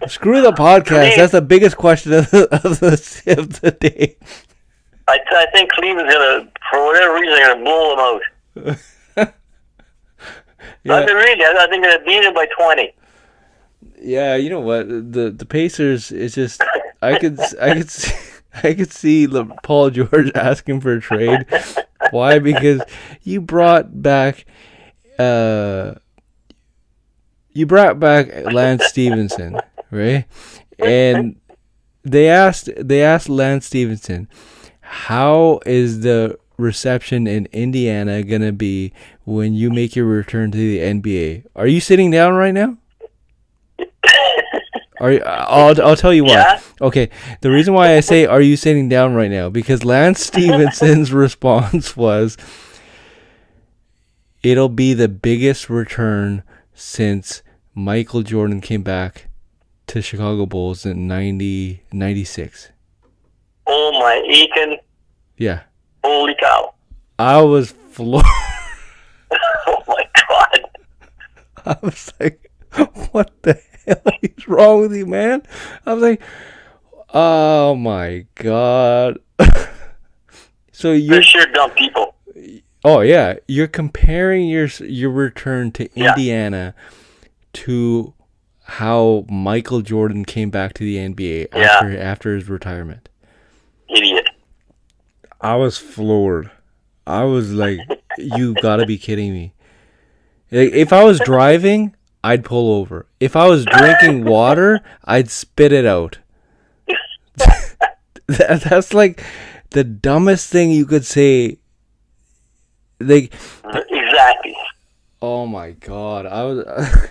Screw the podcast. That's the biggest question of the day. I think Cleveland's going to, for whatever reason, they're going to blow them out. Yeah. I think they're going to beat them by 20. Yeah, you know what? The Pacers, it's just I could see Paul George asking for a trade. Why? Because you brought back Lance Stevenson, right? And they asked Lance Stevenson, how is the reception in Indiana gonna be when you make your return to the NBA? Are you sitting down right now? I'll tell you why. Yeah? Okay, the reason why I say are you sitting down right now, because Lance Stevenson's response was, it'll be the biggest return since Michael Jordan came back to Chicago Bulls in 96. Oh my Aiken. Yeah. Holy cow. I was floored. Oh my God. I was like, what the hell is wrong with you, man? I was like, oh my God. So they're sure dumb people. Oh yeah, you're comparing your return to Indiana to how Michael Jordan came back to the NBA after his retirement. Idiot. I was floored. I was like, you gotta be kidding me. Like, if I was driving, I'd pull over. If I was drinking water, I'd spit it out. That's like the dumbest thing you could say. Like, exactly. Oh my God. I was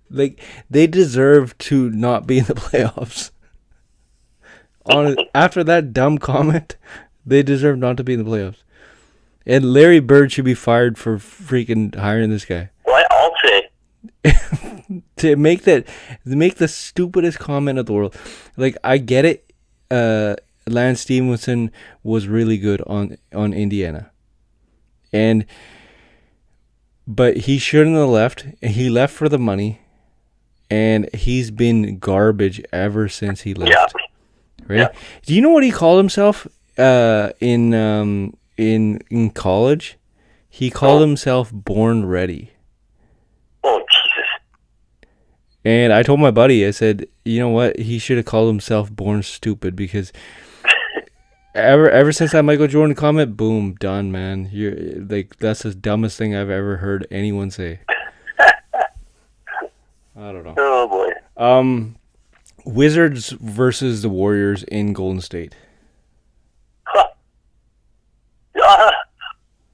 like, they deserve to not be in the playoffs. After that dumb comment, they deserve not to be in the playoffs. And Larry Bird should be fired for freaking hiring this guy. Well, I'll say. To make the stupidest comment of the world. Like, I get it. Lance Stevenson was really good on Indiana. But he shouldn't have left. He left for the money. And he's been garbage ever since he left. Yeah. Right? Yeah. Do you know what he called himself in college? He called himself Born Ready. Oh, Jesus. And I told my buddy, I said, you know what? He should have called himself Born Stupid, because ever since that Michael Jordan comment, boom, done, man. You're like, that's the dumbest thing I've ever heard anyone say. I don't know. Oh boy. Wizards versus the Warriors in Golden State. Huh.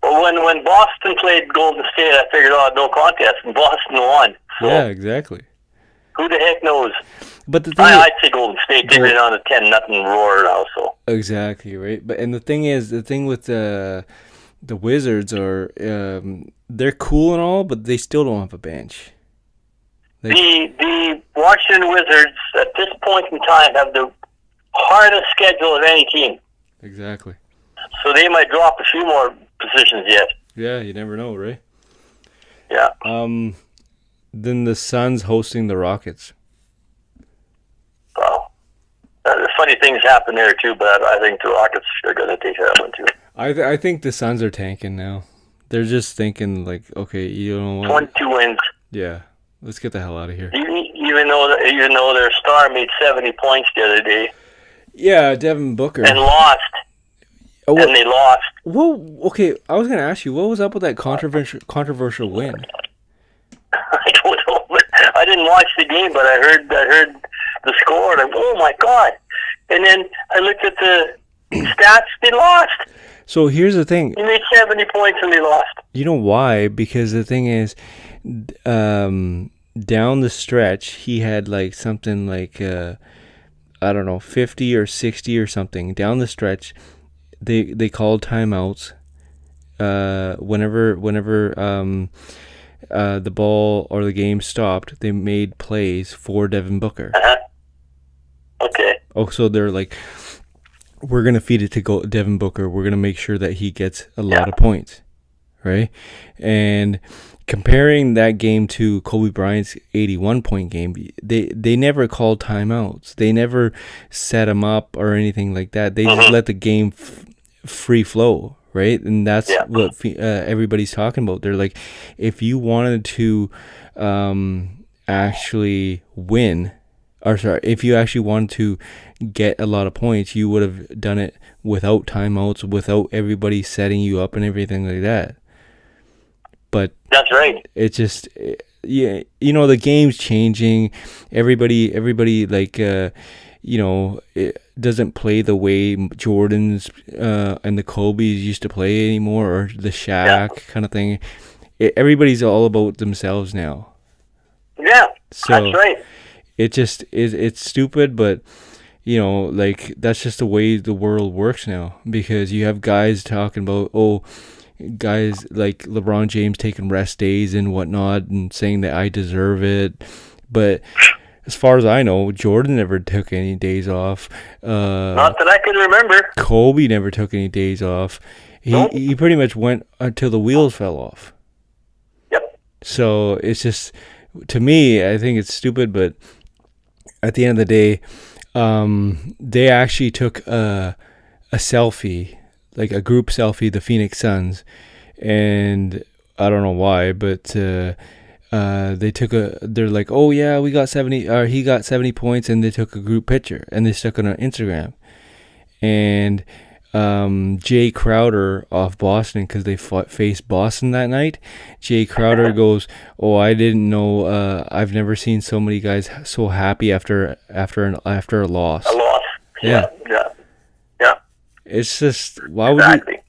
When Boston played Golden State, I figured, no contest, and Boston won. So Yeah, exactly. who the heck knows? But the thing I'd say Golden State. They've been on a 10-0 roar now. So exactly right. But and the thing with the Wizards are they're cool and all, but they still don't have a bench. The Washington Wizards at this point in time have the hardest schedule of any team. Exactly. So they might drop a few more positions yet. Yeah, you never know, right? Yeah. Then the Suns hosting the Rockets. Well, funny things happen there too, but I think the Rockets are going to take that one too. I think the Suns are tanking now. They're just thinking like, okay, you know what? 22 wins. Yeah, let's get the hell out of here. Even though their star made 70 points the other day. Yeah, Devin Booker. And lost. And they lost. Well, okay, I was going to ask you, what was up with that controversial win? I don't know. I didn't watch the game, but I heard the score, and I'm, oh my God. And then I looked at the stats, they lost. So here's the thing. He made 70 points and they lost. You know why? Because the thing is, down the stretch, he had like something like, I don't know, 50 or 60 or something. Down the stretch, they called timeouts. Whenever the ball or the game stopped, they made plays for Devin Booker. Okay. Oh, so they're like, we're going to feed it to Devin Booker. We're going to make sure that he gets a lot of points, right? And comparing that game to Kobe Bryant's 81-point game, they never called timeouts. They never set him up or anything like that. They just let the game free flow, right? And that's what everybody's talking about. They're like, if you wanted to actually win, if you actually wanted to get a lot of points, you would have done it without timeouts, without everybody setting you up and everything like that. But that's right. It's just, yeah, you know, the game's changing. Everybody like, you know, it doesn't play the way Jordans and the Kobe's used to play anymore, or the Shaq kind of thing. Everybody's all about themselves now. Yeah, so that's right. It just is. It's stupid, but you know, like that's just the way the world works now. Because you have guys talking about, guys like LeBron James taking rest days and whatnot, and saying that I deserve it. But as far as I know, Jordan never took any days off. Not that I can remember. Kobe never took any days off. He pretty much went until the wheels fell off. Yep. So it's just, to me, I think it's stupid, but at the end of the day, they actually took a selfie, like a group selfie, the Phoenix Suns, and I don't know why, but they're like, oh yeah, we got 70, or he got 70 points, and they took a group picture and they stuck it on Instagram. And Jay Crowder off Boston, because they faced Boston that night. Jay Crowder goes, "Oh, I didn't know. I've never seen so many guys so happy after a loss." A loss. Yeah. Yeah. It's just why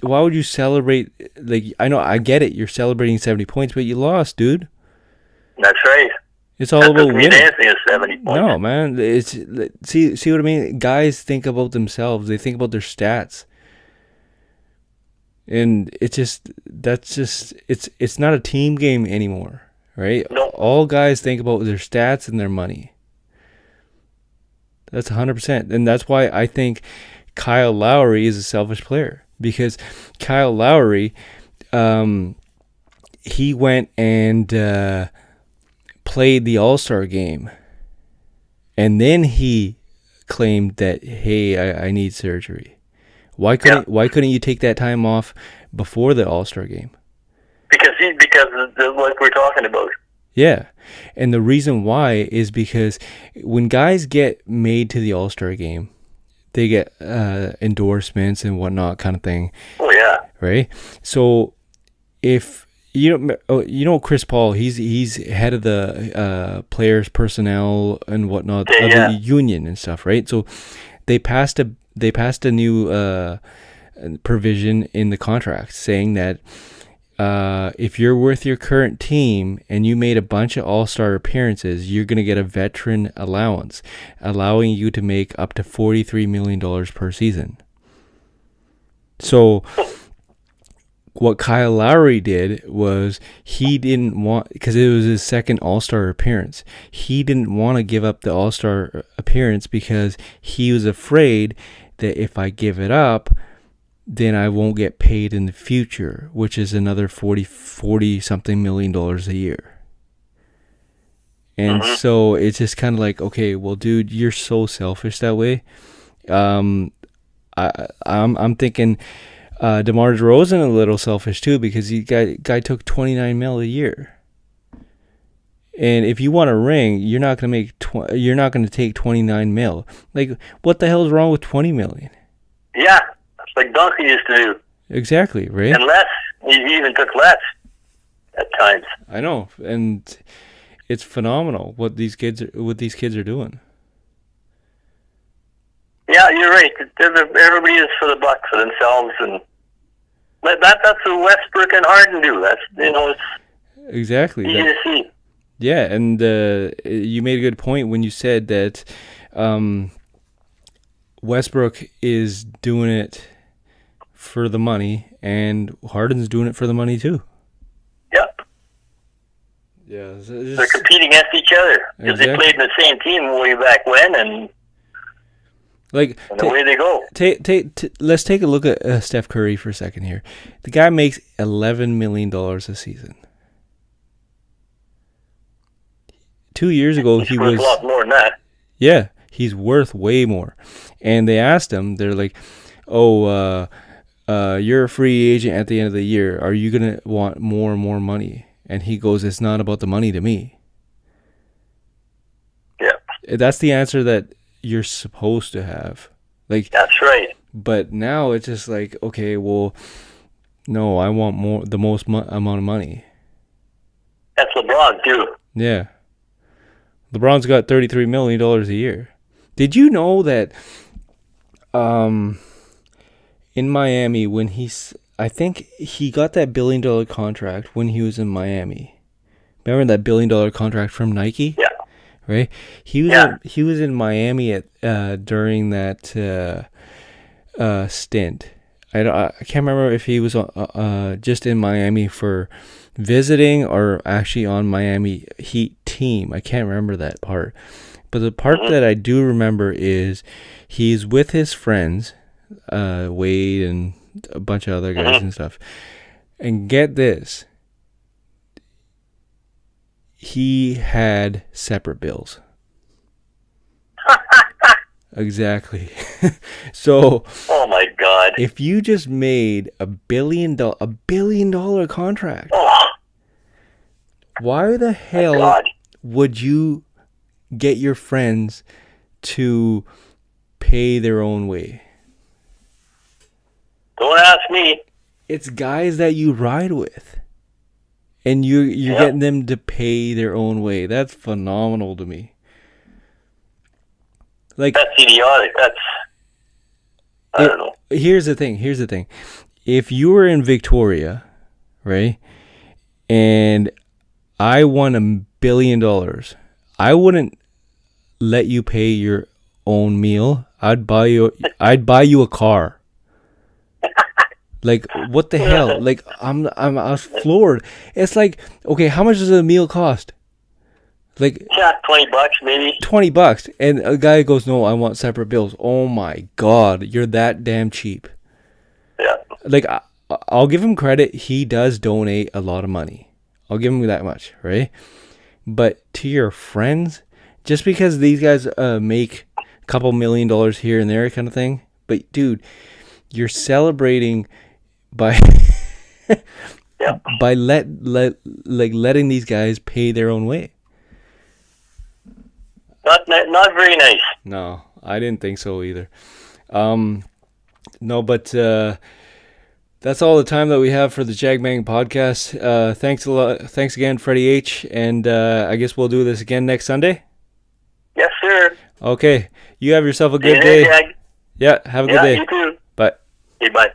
would you celebrate? Like, I know, I get it. You're celebrating 70 points, but you lost, dude. That's right. It's all about winning. Dancing is 70 points. No, man. It's see what I mean? Guys think about themselves. They think about their stats. And it's not a team game anymore, right? No. All guys think about their stats and their money. That's 100%. And that's why I think Kyle Lowry is a selfish player. Because Kyle Lowry, he went and played the All-Star game, and then he claimed that, hey, I need surgery. Why couldn't you take that time off before the All-Star game? Because like we're talking about. Yeah, and the reason why is because when guys get made to the All-Star game, they get endorsements and whatnot, kind of thing. Oh yeah. Right. So if Chris Paul, he's head of the players' personnel and whatnot, the union and stuff, right? So they passed a new provision in the contract saying that if you're with your current team and you made a bunch of all-star appearances, you're going to get a veteran allowance, allowing you to make up to $43 million per season. So what Kyle Lowry did was, he didn't want, because it was his second all-star appearance, he didn't want to give up the all-star appearance because he was afraid that if I give it up, then I won't get paid in the future, which is another 40 something $million a year. And so it's just kind of like, okay, well, dude, you're so selfish that way. I'm thinking DeMar DeRozan a little selfish too, because guy took $29 million a year. And if you want a ring, you're not gonna take $29 million. Like, what the hell is wrong with $20 million? Yeah. Like Donkey used to do. Exactly, right? And less. He even took less at times. I know, and it's phenomenal what these kids are doing. Yeah, you're right. Everybody is for the buck, for themselves, and that's what Westbrook and Harden do. That's it's exactly easy to see. Yeah, and you made a good point when you said that Westbrook is doing it for the money, and Harden's doing it for the money too. Yep. Yeah, they're competing against each other because they played in the same team way back when, and away they go. Let's take a look at Steph Curry for a second here. The guy makes $11 million a season. 2 years ago, he was a lot more than that. Yeah, he's worth way more. And they asked him, they're like, "Oh, you're a free agent at the end of the year. Are you gonna want more and more money?" And he goes, "It's not about the money to me." Yeah, that's the answer that you're supposed to have. Like, that's right. But now it's just like, okay, well, no, I want the most amount of money. That's LeBron too. Yeah. LeBron's got $33 million a year. Did you know that in Miami, when I think he got that $1 billion contract when he was in Miami. Remember that $1 billion contract from Nike? Yeah. Right? He was in Miami during that stint. I can't remember if he was just in Miami for visiting or actually on Miami Heat team. I can't remember that part. But the part that I do remember is he's with his friends, Wade and a bunch of other guys and stuff. And get this, he had separate bills. Exactly. So, oh my God! If you just made $1 billion contract, Why the My hell God. would you get your friends to pay their own way? Don't ask me. It's guys that you ride with, and you're Yep. getting them to pay their own way. That's phenomenal to me. Like, That's idiotic. I don't know. here's the thing. If you were in Victoria, right, and I won $1 billion, I wouldn't let you pay your own meal. I'd buy you a car. Like, what the hell? Like, I was floored. It's like, okay, how much does a meal cost? Like, Yeah, $20 maybe. $20, and a guy goes, "No, I want separate bills." Oh my God, you're that damn cheap. Yeah. Like, I'll give him credit. He does donate a lot of money. I'll give him that much, right? But to your friends, just because these guys make a couple $1 million here and there, kind of thing. But dude, you're celebrating by Yeah. by letting these guys pay their own way. Not very nice. No, I didn't think so either. No, but that's all the time that we have for the Jagbang podcast. Thanks a lot. Thanks again, Freddie H. And I guess we'll do this again next Sunday. Yes, sir. Okay. You have yourself a good Yeah, day. Jag. Yeah, have a good Yeah, day. you too. Bye. Okay, bye.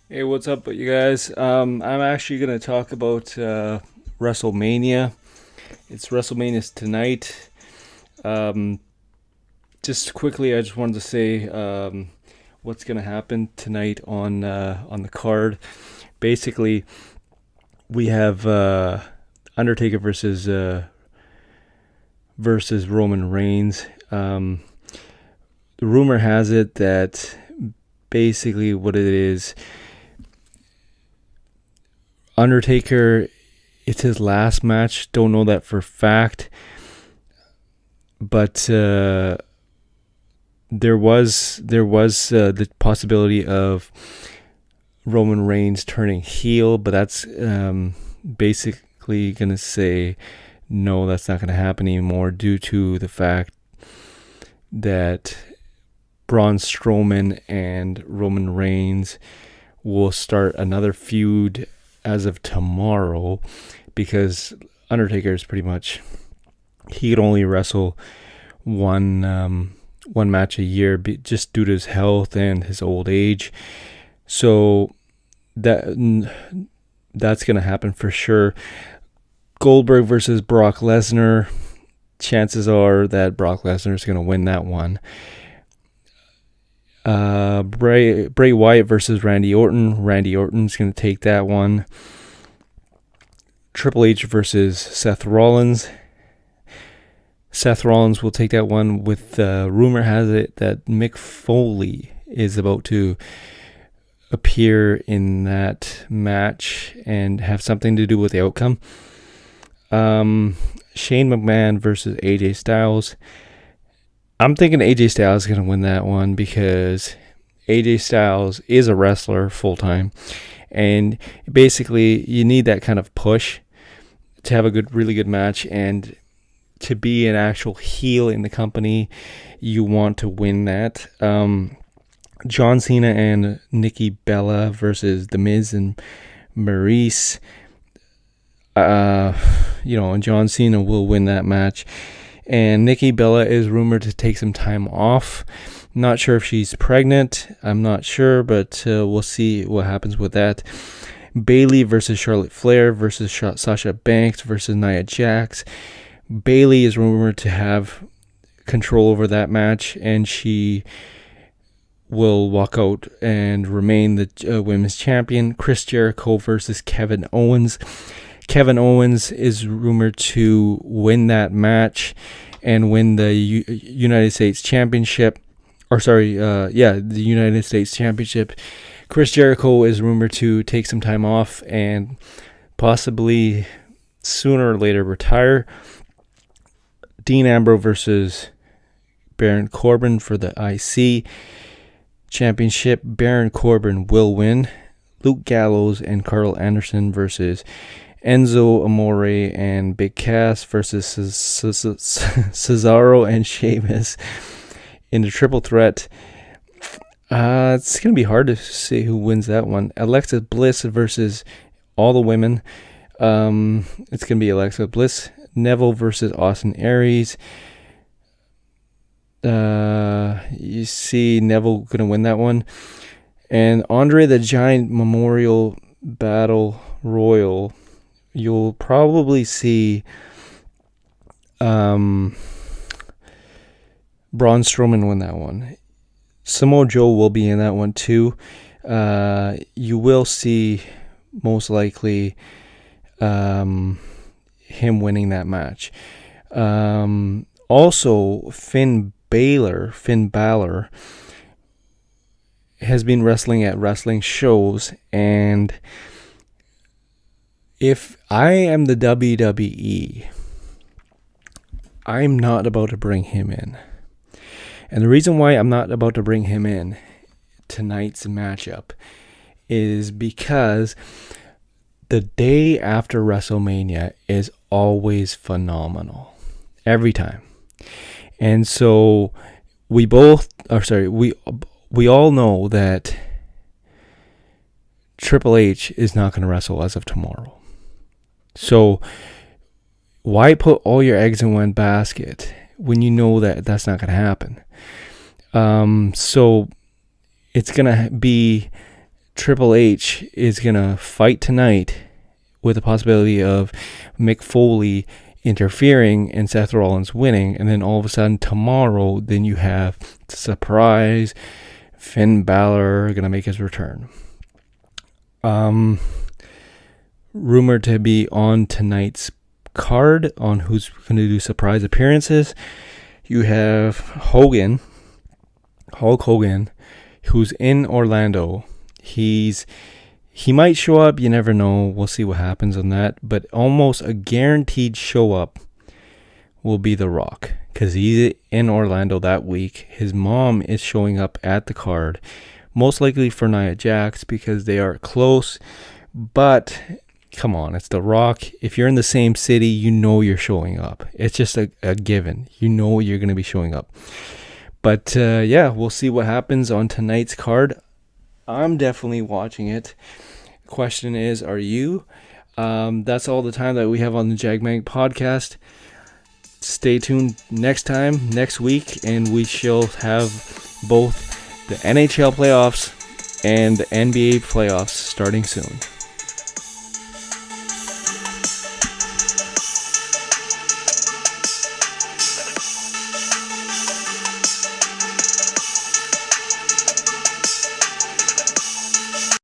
Hey, what's up, you guys? I'm actually going to talk about WrestleMania. It's WrestleMania tonight. just quickly, I just wanted to say what's going to happen tonight on the card. Basically, we have Undertaker versus Roman Reigns. The rumor has it that basically what it is, Undertaker, it's his last match. Don't know that for a fact, but there was the possibility of Roman Reigns turning heel, but that's basically going to say no, that's not going to happen anymore due to the fact that Braun Strowman and Roman Reigns will start another feud as of tomorrow, because Undertaker is pretty much, he could only wrestle one match a year just due to his health and his old age. So that's going to happen for sure. Goldberg versus Brock Lesnar. Chances are that Brock Lesnar is going to win that one. Bray Wyatt versus Randy Orton. Randy Orton's going to take that one. Triple H versus Seth Rollins. Seth Rollins will take that one. With rumor has it that Mick Foley is about to appear in that match and have something to do with the outcome. Shane McMahon versus AJ Styles. I'm thinking AJ Styles is going to win that one because AJ Styles is a wrestler full time, and basically you need that kind of push to have a really good match, and to be an actual heel in the company, you want to win that. John Cena and Nikki Bella versus The Miz and Maurice. And John Cena will win that match. And Nikki Bella is rumored to take some time off. Not sure if she's pregnant. I'm not sure, but we'll see what happens with that. Bayley versus Charlotte Flair versus Sasha Banks versus Nia Jax. Bayley is rumored to have control over that match, and she will walk out and remain the women's champion. Chris Jericho versus Kevin Owens. Kevin Owens is rumored to win that match and win the United States Championship. The United States Championship. Chris Jericho is rumored to take some time off and possibly sooner or later retire. Dean Ambrose versus Baron Corbin for the IC Championship. Baron Corbin will win. Luke Gallows and Carl Anderson versus Enzo Amore and Big Cass versus Cesaro and Sheamus in the triple threat. It's going to be hard to say who wins that one. Alexa Bliss versus all the women. It's going to be Alexa Bliss. Neville versus Austin Aries. You see Neville going to win that one. And Andre the Giant Memorial Battle Royal. You'll probably see Braun Strowman win that one. Samoa Joe will be in that one too. You will see most likely him winning that match. Also, Finn Balor has been wrestling at wrestling shows, and if I am the WWE, I'm not about to bring him in. And the reason why I'm not about to bring him in tonight's matchup is because the day after WrestleMania is always phenomenal. Every time. And so we all know that Triple H is not going to wrestle as of tomorrow. So why put all your eggs in one basket when you know that that's not going to happen? So it's going to be Triple H is going to fight tonight with the possibility of Mick Foley interfering and Seth Rollins winning, and then all of a sudden tomorrow, then you have the surprise Finn Balor gonna make his return. Rumored to be on tonight's card on who's gonna do surprise appearances. You have Hulk Hogan, who's in Orlando. He might show up, you never know. We'll see what happens on that. But almost a guaranteed show up will be The Rock, because he's in Orlando that week. His mom is showing up at the card, most likely for Nia Jax, because they are close. But come on, it's The Rock. If you're in the same city, you know you're showing up. It's just a given. You know you're going to be showing up. But yeah, we'll see what happens on tonight's card. I'm definitely watching it. Question is, are you? That's all the time that we have on the JagMag podcast. Stay tuned next week, and we shall have both the NHL playoffs and the NBA playoffs starting soon.